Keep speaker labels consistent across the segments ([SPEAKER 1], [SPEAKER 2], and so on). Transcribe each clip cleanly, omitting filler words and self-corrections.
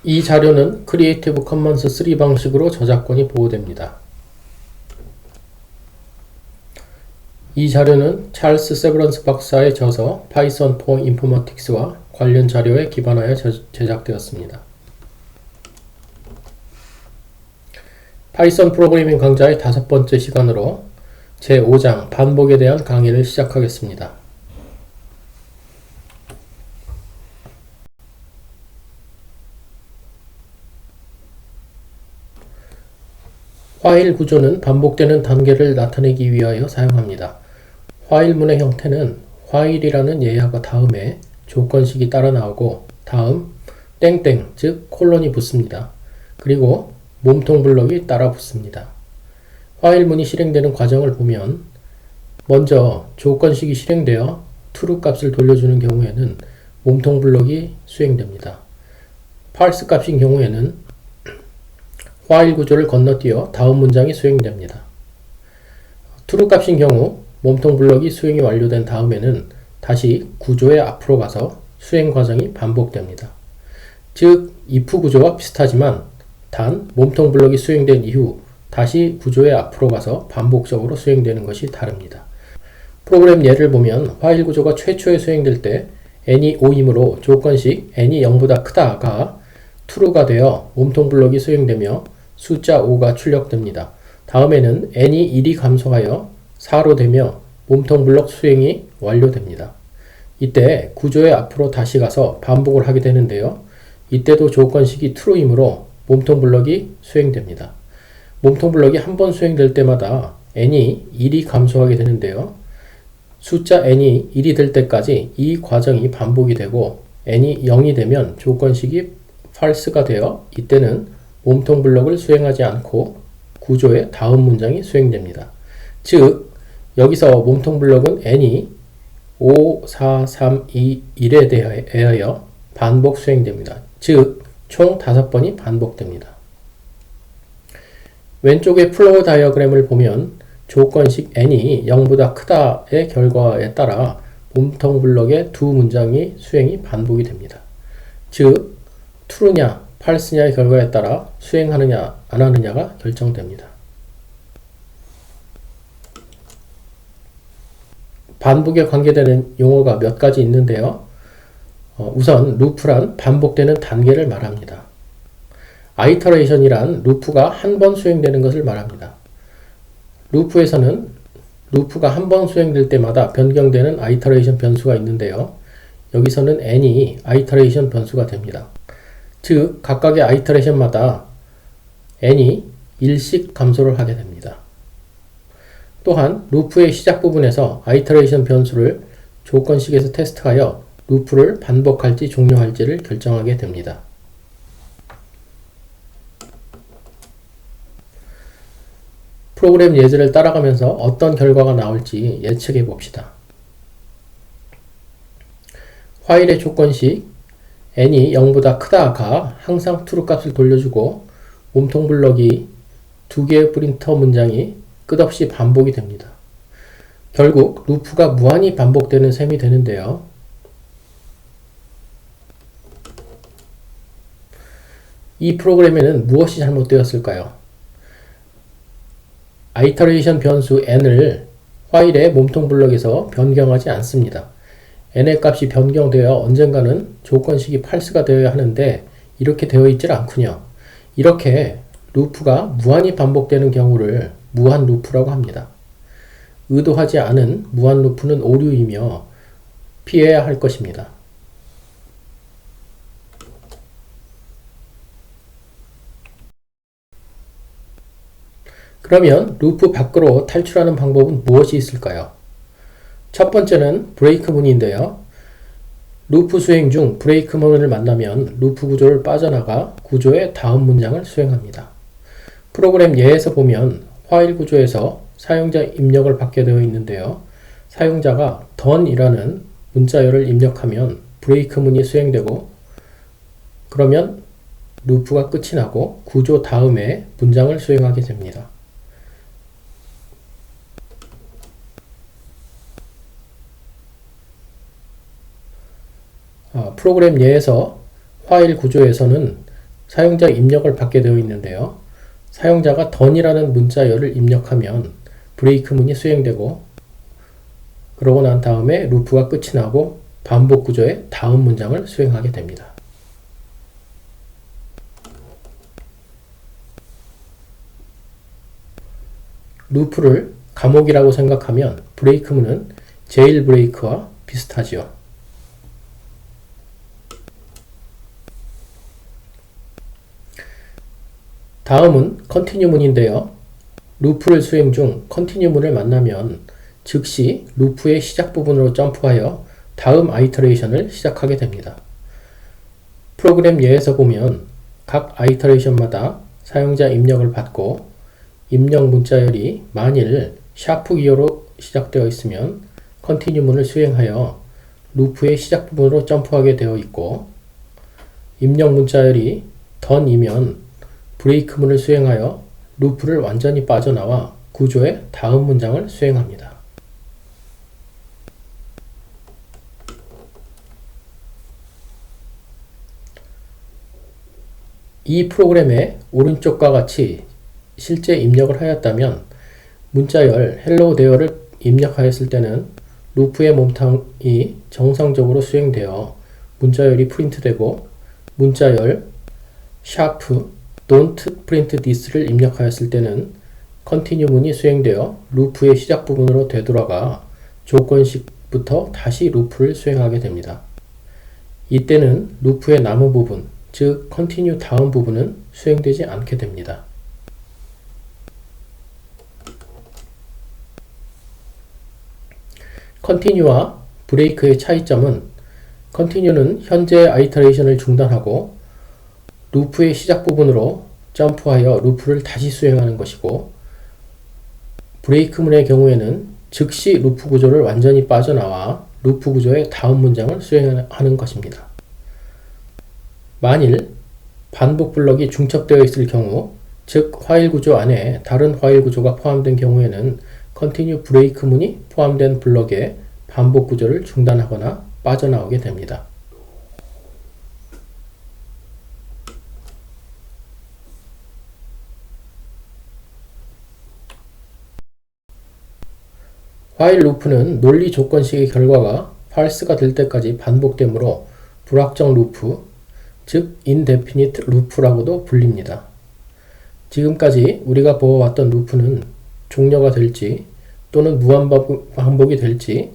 [SPEAKER 1] 이 자료는 크리에이티브 커먼스 3 방식으로 저작권이 보호됩니다. 이 자료는 찰스 세브런스 박사의 저서 Python for Informatics와 관련 자료에 기반하여 제작되었습니다. 파이썬 프로그래밍 강좌의 5번째 시간으로 제5장 반복에 대한 강의를 시작하겠습니다. 화일 구조는 반복되는 단계를 나타내기 위하여 사용합니다. 화일문의 형태는 화일이라는 예화가 다음에 조건식이 따라 나오고 다음 땡땡 즉 콜론이 붙습니다. 그리고 몸통 블럭이 따라 붙습니다. 화일문이 실행되는 과정을 보면 먼저 조건식이 실행되어 true 값을 돌려주는 경우에는 몸통 블럭이 수행됩니다. false 값인 경우에는 화일 구조를 건너뛰어 다음 문장이 수행됩니다. true 값인 경우 몸통 블럭이 수행이 완료된 다음에는 다시 구조의 앞으로 가서 수행 과정이 반복됩니다. 즉 if 구조와 비슷하지만 단 몸통 블럭이 수행된 이후 다시 구조의 앞으로 가서 반복적으로 수행되는 것이 다릅니다. 프로그램 예를 보면 화일 구조가 최초에 수행될 때 n이 5이므로 조건식 n이 0보다 크다가 true가 되어 몸통 블럭이 수행되며 숫자 5가 출력됩니다. 다음에는 n이 1이 감소하여 4로 되며 몸통 블럭 수행이 완료됩니다. 이때 구조의 앞으로 다시 가서 반복을 하게 되는데요. 이때도 조건식이 true이므로 몸통 블럭이 수행됩니다. 몸통 블럭이 한 번 수행될 때마다 n이 1이 감소하게 되는데요. 숫자 n이 1이 될 때까지 이 과정이 반복이 되고 n이 0이 되면 조건식이 false가 되어 이때는 몸통 블럭을 수행하지 않고 구조의 다음 문장이 수행됩니다. 즉 여기서 몸통 블럭은 n이 5, 4, 3, 2, 1에 대하여 반복 수행됩니다. 즉 총 5번이 반복됩니다. 왼쪽의 플로우 다이어그램을 보면 조건식 n이 0보다 크다의 결과에 따라 몸통 블럭의 두 문장이 수행이 반복이 됩니다. 즉 true냐 false냐의 결과에 따라 수행하느냐 안 하느냐가 결정됩니다. 반복에 관계되는 용어가 몇 가지 있는데요. 우선 루프란 반복되는 단계를 말합니다. 아이터레이션이란 루프가 한 번 수행되는 것을 말합니다. 루프에서는 루프가 한 번 수행될 때마다 변경되는 아이터레이션 변수가 있는데요. 여기서는 n이 아이터레이션 변수가 됩니다. 즉 각각의 아이터레이션마다 n이 1씩 감소를 하게 됩니다. 또한 루프의 시작 부분에서 아이터레이션 변수를 조건식에서 테스트하여 루프를 반복할지 종료할지를 결정하게 됩니다. 프로그램 예제를 따라가면서 어떤 결과가 나올지 예측해 봅시다. 화일의 조건식 n이 0보다 크다가 항상 true 값을 돌려주고 몸통 블럭이 두 개의 프린터 문장이 끝없이 반복이 됩니다. 결국 루프가 무한히 반복되는 셈이 되는데요. 이 프로그램에는 무엇이 잘못되었을까요? 아이터레이션 변수 n을 화일의 몸통 블럭에서 변경하지 않습니다. n의 값이 변경되어 언젠가는 조건식이 false가 되어야 하는데 이렇게 되어 있질 않군요. 이렇게 루프가 무한히 반복되는 경우를 무한 루프라고 합니다. 의도하지 않은 무한 루프는 오류이며 피해야 할 것입니다. 그러면 루프 밖으로 탈출하는 방법은 무엇이 있을까요? 첫 번째는 브레이크 문인데요. 루프 수행 중 브레이크 문을 만나면 루프 구조를 빠져나가 구조의 다음 문장을 수행합니다. 프로그램 예에서 보면 화일 구조에서 사용자 입력을 받게 되어 있는데요. 사용자가 done이라는 문자열을 입력하면 브레이크 문이 수행되고 그러면 루프가 끝이 나고 구조 다음에 문장을 수행하게 됩니다. 프로그램 예에서 화일 구조에서는 사용자 입력을 받게 되어 있는데요. 사용자가 done이라는 문자열을 입력하면 브레이크문이 수행되고 그러고 난 다음에 루프가 끝이 나고 반복 구조의 다음 문장을 수행하게 됩니다. 루프를 감옥이라고 생각하면 브레이크문은 제일 브레이크와 비슷하지요. 다음은 컨티뉴문인데요. 루프를 수행 중 컨티뉴문을 만나면 즉시 루프의 시작 부분으로 점프하여 다음 아이터레이션을 시작하게 됩니다. 프로그램 예에서 보면 각 아이터레이션마다 사용자 입력을 받고 입력 문자열이 만일 샤프 기어로 시작되어 있으면 컨티뉴문을 수행하여 루프의 시작 부분으로 점프하게 되어 있고 입력 문자열이 done이면 브레이크문을 수행하여 루프를 완전히 빠져나와 구조의 다음 문장을 수행합니다. 이 프로그램의 오른쪽과 같이 실제 입력을 하였다면 문자열 hello there를 입력하였을 때는 루프의 몸통이 정상적으로 수행되어 문자열이 프린트되고 문자열 샤프 don't print this를 입력하였을 때는 continue문이 수행되어 루프의 시작 부분으로 되돌아가 조건식부터 다시 루프를 수행하게 됩니다. 이때는 루프의 남은 부분, 즉 continue 다음 부분은 수행되지 않게 됩니다. continue와 break의 차이점은 continue는 현재 아이터레이션을 중단하고 루프의 시작 부분으로 점프하여 루프를 다시 수행하는 것이고 브레이크문의 경우에는 즉시 루프 구조를 완전히 빠져나와 루프 구조의 다음 문장을 수행하는 것입니다. 만일 반복 블럭이 중첩되어 있을 경우, 즉 화일 구조 안에 다른 화일 구조가 포함된 경우에는 continue 브레이크문이 포함된 블럭의 반복 구조를 중단하거나 빠져나오게 됩니다. while 루프는 논리 조건식의 결과가 false가 될 때까지 반복되므로 불확정 루프, 즉 indefinite loop라고도 불립니다. 지금까지 우리가 보아왔던 루프는 종료가 될지 또는 무한반복이 될지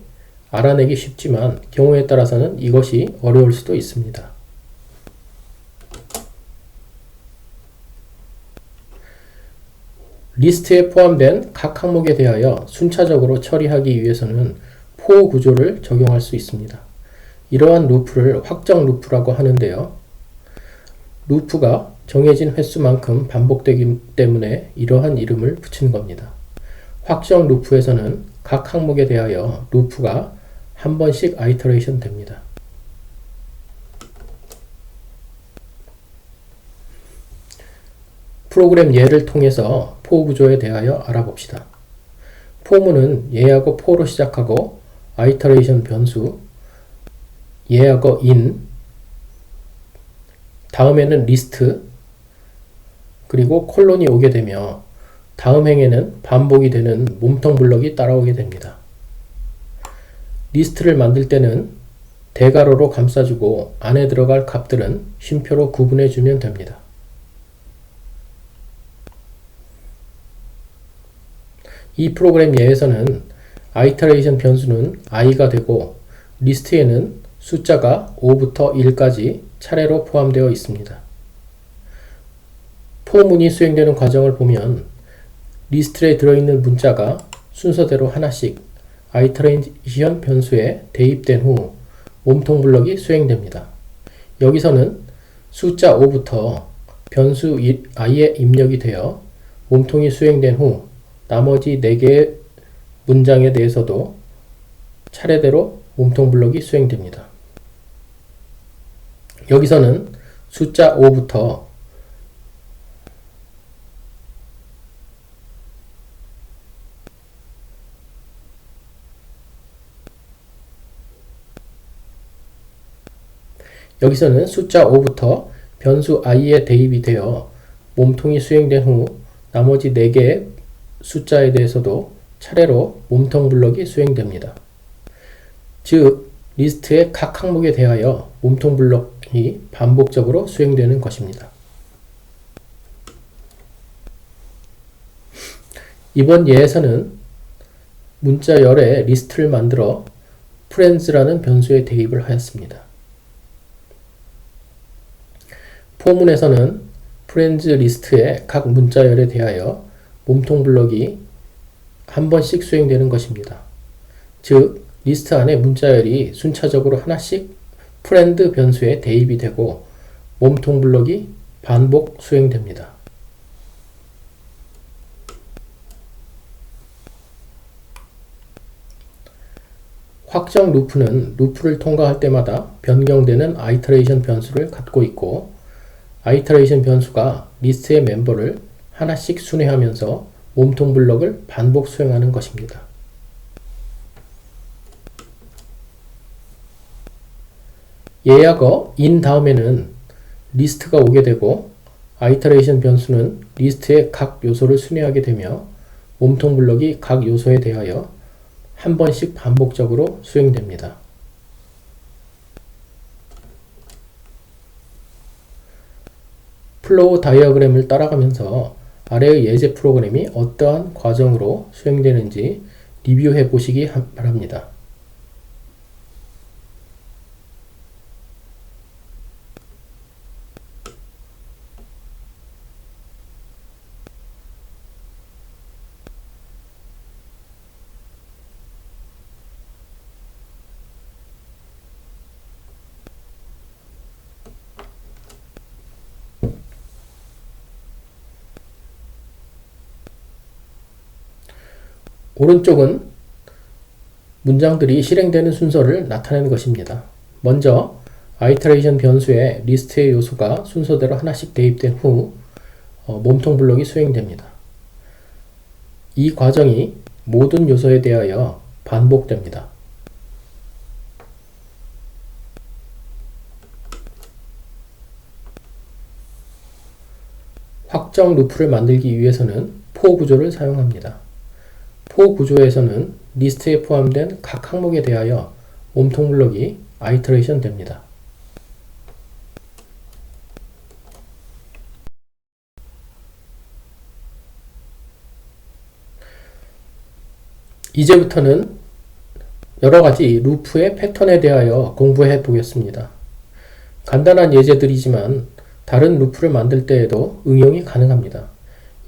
[SPEAKER 1] 알아내기 쉽지만 경우에 따라서는 이것이 어려울 수도 있습니다. 리스트에 포함된 각 항목에 대하여 순차적으로 처리하기 위해서는 for 구조를 적용할 수 있습니다. 이러한 루프를 확정 루프라고 하는데요. 루프가 정해진 횟수만큼 반복되기 때문에 이러한 이름을 붙인 겁니다. 확정 루프에서는 각 항목에 대하여 루프가 한 번씩 아이터레이션 됩니다. 프로그램 예를 통해서 for 구조에 대하여 알아봅시다. for문은 예하고 for로 시작하고 아이터레이션 변수, 예하고 in, 다음에는 리스트, 그리고 콜론이 오게 되며 다음 행에는 반복이 되는 몸통 블럭이 따라오게 됩니다. 리스트를 만들 때는 대괄호로 감싸주고 안에 들어갈 값들은 쉼표로 구분해 주면 됩니다. 이 프로그램 예에서는 아이터레이션 변수는 i가 되고 리스트에는 숫자가 5부터 1까지 차례로 포함되어 있습니다. for문이 수행되는 과정을 보면 리스트에 들어있는 문자가 순서대로 하나씩 아이터레이션 변수에 대입된 후 몸통 블럭이 수행됩니다. 여기서는 숫자 5부터 변수 i에 입력이 되어 몸통이 수행된 후 나머지 4개의 문장에 대해서도 차례대로 몸통 블럭이 수행됩니다. 여기서는 숫자 5부터 변수 i에 대입이 되어 몸통이 수행된 후 나머지 4개의 숫자에 대해서도 차례로 몸통 블럭이 수행됩니다. 즉, 리스트의 각 항목에 대하여 몸통 블럭이 반복적으로 수행되는 것입니다. 이번 예에서는 문자 열의 리스트를 만들어 friends라는 변수에 대입을 하였습니다. 포문에서는 friends 리스트의 각 문자 열에 대하여 몸통 블럭이 한 번씩 수행되는 것입니다. 즉, 리스트 안에 문자열이 순차적으로 하나씩 friend 변수에 대입이 되고 몸통 블럭이 반복 수행됩니다. 확정 루프는 루프를 통과할 때마다 변경되는 아이터레이션 변수를 갖고 있고, 아이터레이션 변수가 리스트의 멤버를 하나씩 순회하면서 몸통 블럭을 반복 수행하는 것입니다. 예약어 in 다음에는 리스트가 오게 되고, 아이터레이션 변수는 리스트의 각 요소를 순회하게 되며 몸통 블럭이 각 요소에 대하여 한 번씩 반복적으로 수행됩니다. 플로우 다이어그램을 따라가면서 아래의 예제 프로그램이 어떠한 과정으로 수행되는지 리뷰해 보시기 바랍니다. 오른쪽은 문장들이 실행되는 순서를 나타내는 것입니다. 먼저 아이터레이션 변수에 리스트의 요소가 순서대로 하나씩 대입된 후 몸통 블럭이 수행됩니다. 이 과정이 모든 요소에 대하여 반복됩니다. 확정 루프를 만들기 위해서는 for 구조를 사용합니다. for 구조에서는 리스트에 포함된 각 항목에 대하여 몸통 블럭이 아이터레이션 됩니다. 이제부터는 여러가지 루프의 패턴에 대하여 공부해 보겠습니다. 간단한 예제들이지만 다른 루프를 만들 때에도 응용이 가능합니다.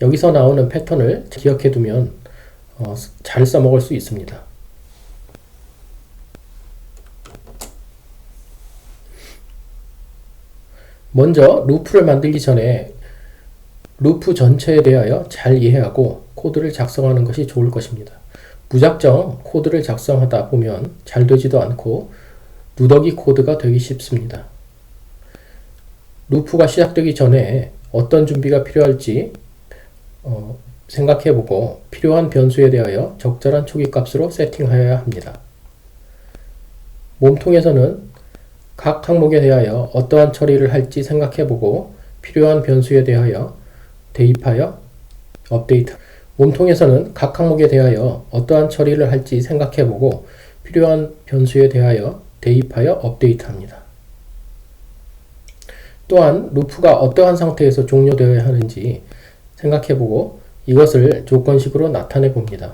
[SPEAKER 1] 여기서 나오는 패턴을 기억해 두면 잘 써먹을 수 있습니다. 먼저 루프를 만들기 전에 루프 전체에 대하여 잘 이해하고 코드를 작성하는 것이 좋을 것입니다. 무작정 코드를 작성하다 보면 잘 되지도 않고 누더기 코드가 되기 쉽습니다. 루프가 시작되기 전에 어떤 준비가 필요할지 생각해보고 필요한 변수에 대하여 적절한 초기값으로 세팅하여야 합니다. 몸통에서는 각 항목에 대하여 어떠한 처리를 할지 생각해보고 필요한 변수에 대하여 대입하여 업데이트. 몸통에서는 각 항목에 대하여 어떠한 처리를 할지 생각해보고 필요한 변수에 대하여 대입하여 업데이트합니다. 또한 루프가 어떠한 상태에서 종료되어야 하는지 생각해보고 이것을 조건식으로 나타내 봅니다.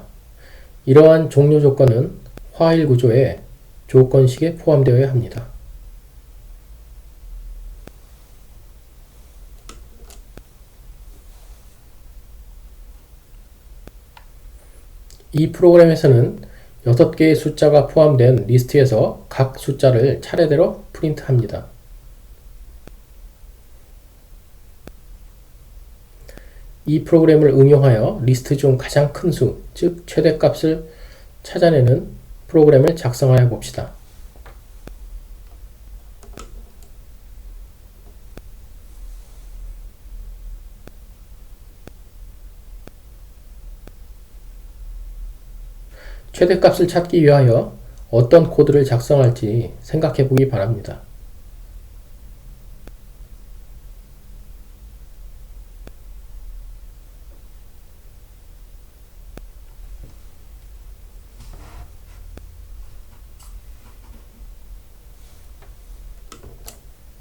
[SPEAKER 1] 이러한 종료 조건은 while 구조의 조건식에 포함되어야 합니다. 이 프로그램에서는 6개의 숫자가 포함된 리스트에서 각 숫자를 차례대로 프린트합니다. 이 프로그램을 응용하여 리스트 중 가장 큰 수, 즉 최대값을 찾아내는 프로그램을 작성하여 봅시다. 최대값을 찾기 위하여 어떤 코드를 작성할지 생각해 보기 바랍니다.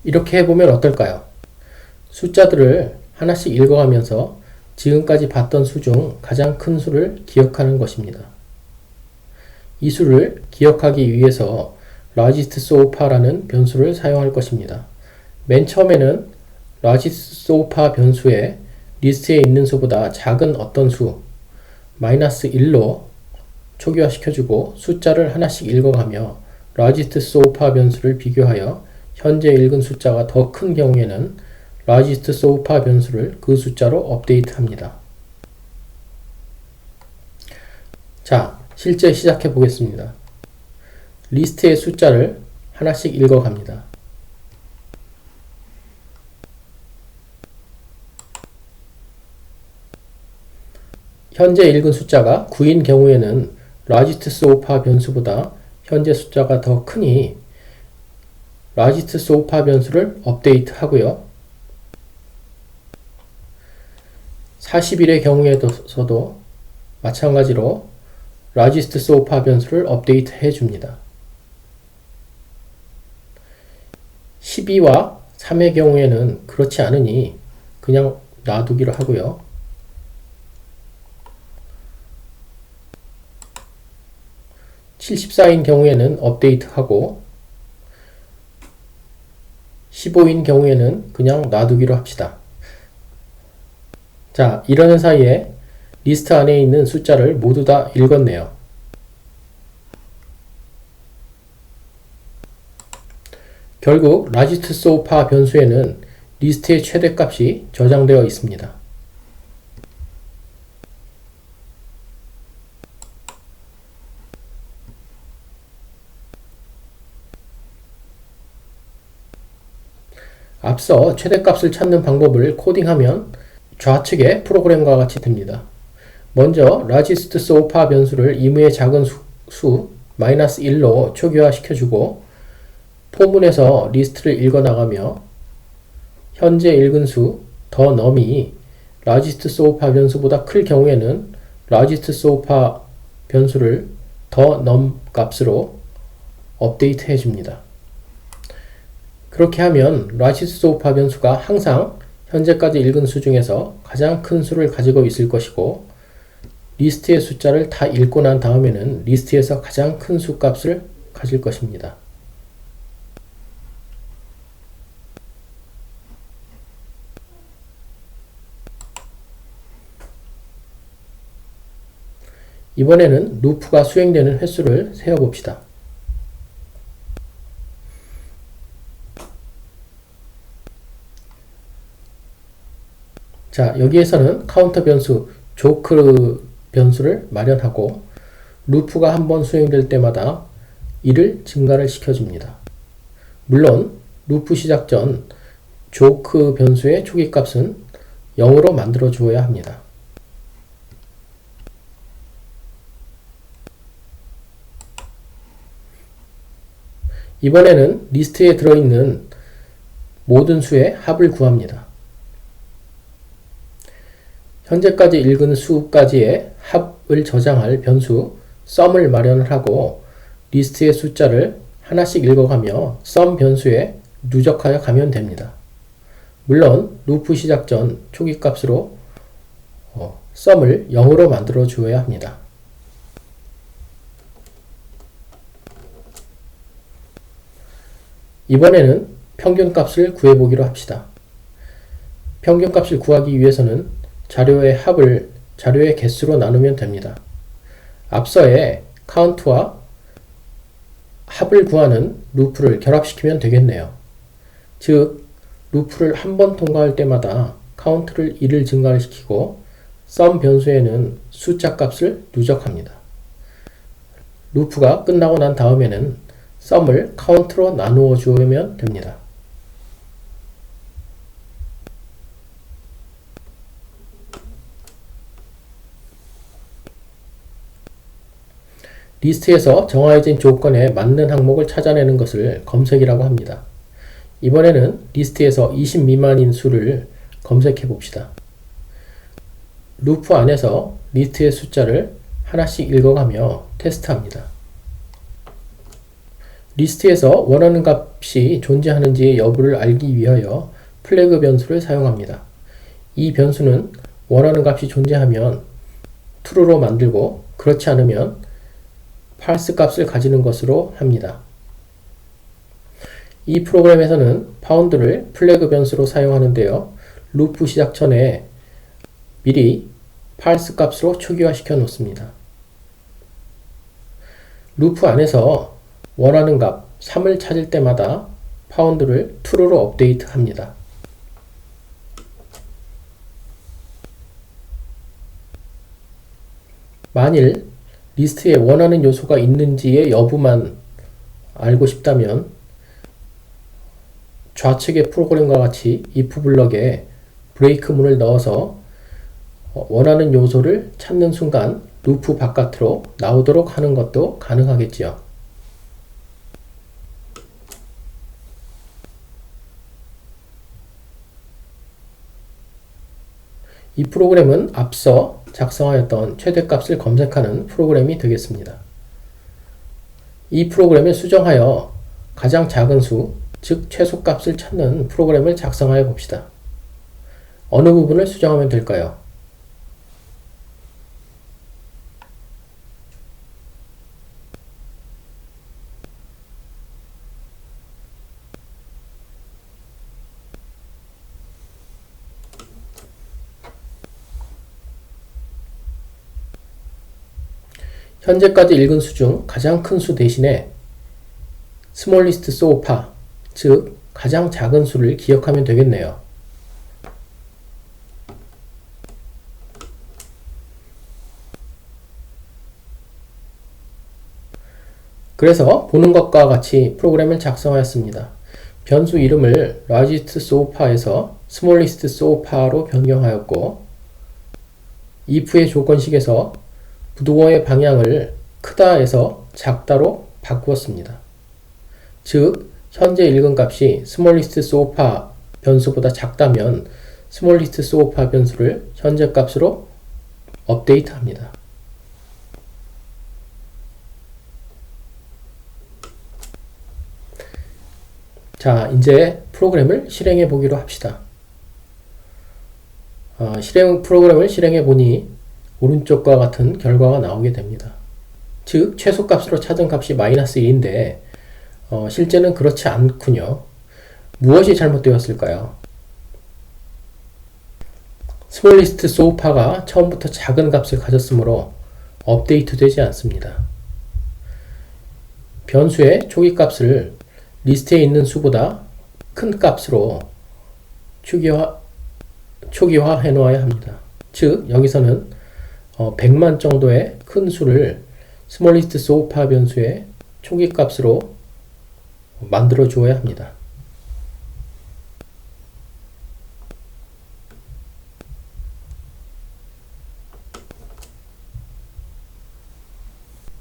[SPEAKER 1] 이렇게 해보면 어떨까요? 숫자들을 하나씩 읽어가면서 지금까지 봤던 수 중 가장 큰 수를 기억하는 것입니다. 이 수를 기억하기 위해서 largest so far라는 변수를 사용할 것입니다. 맨 처음에는 largest so far 변수에 리스트에 있는 수보다 작은 어떤 수 -1로 초기화시켜주고 숫자를 하나씩 읽어가며 largest so far 변수를 비교하여 현재 읽은 숫자가 더 큰 경우에는 largest so far 변수를 그 숫자로 업데이트합니다. 자, 실제 시작해 보겠습니다. 리스트의 숫자를 하나씩 읽어갑니다. 현재 읽은 숫자가 9인 경우에는 largest so far 변수보다 현재 숫자가 더 크니 largest so far 변수를 업데이트 하고요. 40일의 경우에서도 마찬가지로 largest so far 변수를 업데이트 해줍니다. 12와 3의 경우에는 그렇지 않으니 그냥 놔두기로 하고요. 74인 경우에는 업데이트하고 15인 경우에는 그냥 놔두기로 합시다. 자, 이러는 사이에 리스트 안에 있는 숫자를 모두 다 읽었네요. 결국 largest so far 변수에는 리스트의 최대값이 저장되어 있습니다. 앞서 최대값을 찾는 방법을 코딩하면 좌측의 프로그램과 같이 됩니다. 먼저 largest so far 변수를 임의의 작은 수 -1로 초기화시켜주고 포문에서 리스트를 읽어나가며 현재 읽은 수 더 num이 largest so far 변수보다 클 경우에는 largest so far 변수를 더 num 값으로 업데이트 해줍니다. 그렇게 하면 largest so far 변수가 항상 현재까지 읽은 수 중에서 가장 큰 수를 가지고 있을 것이고 리스트의 숫자를 다 읽고 난 다음에는 리스트에서 가장 큰 수 값을 가질 것입니다. 이번에는 루프가 수행되는 횟수를 세어봅시다. 자, 여기에서는 카운터 변수, 조크 변수를 마련하고 루프가 한번 수행될 때마다 이를 증가를 시켜줍니다. 물론 루프 시작 전 조크 변수의 초기값은 0으로 만들어 주어야 합니다. 이번에는 리스트에 들어있는 모든 수의 합을 구합니다. 현재까지 읽은 수까지의 합을 저장할 변수 sum을 마련을 하고 리스트의 숫자를 하나씩 읽어가며 sum 변수에 누적하여 가면 됩니다. 물론 루프 시작 전 초기값으로 sum을 0으로 만들어 주어야 합니다. 이번에는 평균값을 구해보기로 합시다. 평균값을 구하기 위해서는 자료의 합을 자료의 개수로 나누면 됩니다. 앞서의 count와 합을 구하는 루프를 결합시키면 되겠네요. 즉, 루프를 한 번 통과할 때마다 count를 1을 증가를 시키고 sum 변수에는 숫자 값을 누적합니다. 루프가 끝나고 난 다음에는 sum을 count로 나누어 주면 됩니다. 리스트에서 정해진 조건에 맞는 항목을 찾아내는 것을 검색이라고 합니다. 이번에는 리스트에서 20 미만인 수를 검색해 봅시다. 루프 안에서 리스트의 숫자를 하나씩 읽어가며 테스트합니다. 리스트에서 원하는 값이 존재하는지의 여부를 알기 위하여 플래그 변수를 사용합니다. 이 변수는 원하는 값이 존재하면 true로 만들고 그렇지 않으면 false 값을 가지는 것으로 합니다. 이 프로그램에서는 found를 플래그 변수로 사용하는데요. 루프 시작 전에 미리 false 값으로 초기화시켜 놓습니다. 루프 안에서 원하는 값 3을 찾을 때마다 found를 true로 업데이트합니다. 만일 리스트에 원하는 요소가 있는지의 여부만 알고 싶다면 좌측의 프로그램과 같이 if 블럭에 브레이크문을 넣어서 원하는 요소를 찾는 순간 루프 바깥으로 나오도록 하는 것도 가능하겠지요. 이 프로그램은 앞서 작성하였던 최대값을 검색하는 프로그램이 되겠습니다. 이 프로그램을 수정하여 가장 작은 수, 즉 최소값을 찾는 프로그램을 작성하여 봅시다. 어느 부분을 수정하면 될까요? 현재까지 읽은 수 중 가장 큰 수 대신에 smallest so far, 즉 가장 작은 수를 기억하면 되겠네요. 그래서 보는 것과 같이 프로그램을 작성하였습니다. 변수 이름을 largest so far에서 smallest so far로 변경하였고 if의 조건식에서 부도어의 방향을 크다에서 작다로 바꾸었습니다. 즉 현재 읽은 값이 smallest so far 변수보다 작다면 smallest so far 변수를 현재 값으로 업데이트합니다. 자, 이제 프로그램을 실행해 보기로 합시다. 프로그램을 실행해 보니 오른쪽과 같은 결과가 나오게 됩니다. 즉 최소값으로 찾은 값이 -1인데 실제는 그렇지 않군요. 무엇이 잘못되었을까요? smallest so far가 처음부터 작은 값을 가졌으므로 업데이트 되지 않습니다. 변수의 초기 값을 리스트에 있는 수보다 큰 값으로 초기화해 놓아야 합니다. 즉 여기서는 100만 정도의 큰 수를 smallest so far 변수의 초기 값으로 만들어 주어야 합니다.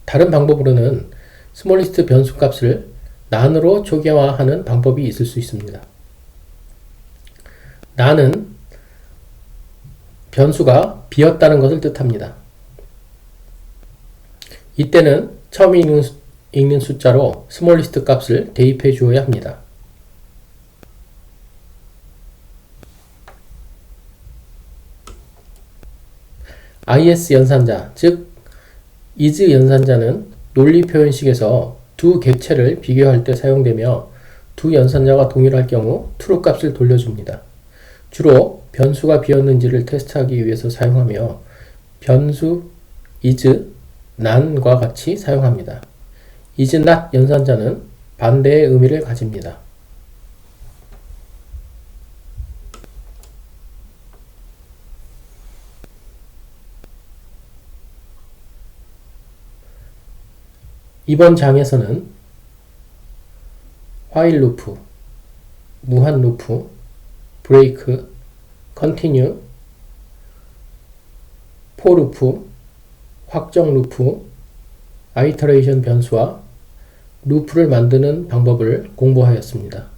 [SPEAKER 1] 다른 방법으로는 smallest 변수 값을 none으로 초기화하는 방법이 있을 수 있습니다. none은 변수가 비었다는 것을 뜻합니다. 이때는 처음에 읽는 숫자로 smallest 값을 대입해 주어야 합니다. is 연산자, 즉 is 연산자는 논리 표현식에서 두 객체를 비교할 때 사용되며 두 연산자가 동일할 경우 true 값을 돌려줍니다. 주로 변수가 비었는지를 테스트하기 위해서 사용하며 변수 is, none과 같이 사용합니다. is not 연산자는 반대의 의미를 가집니다. 이번 장에서는 while 루프, 무한 루프, break, continue, for 루프, 확정 루프, iteration 변수와 루프를 만드는 방법을 공부하였습니다.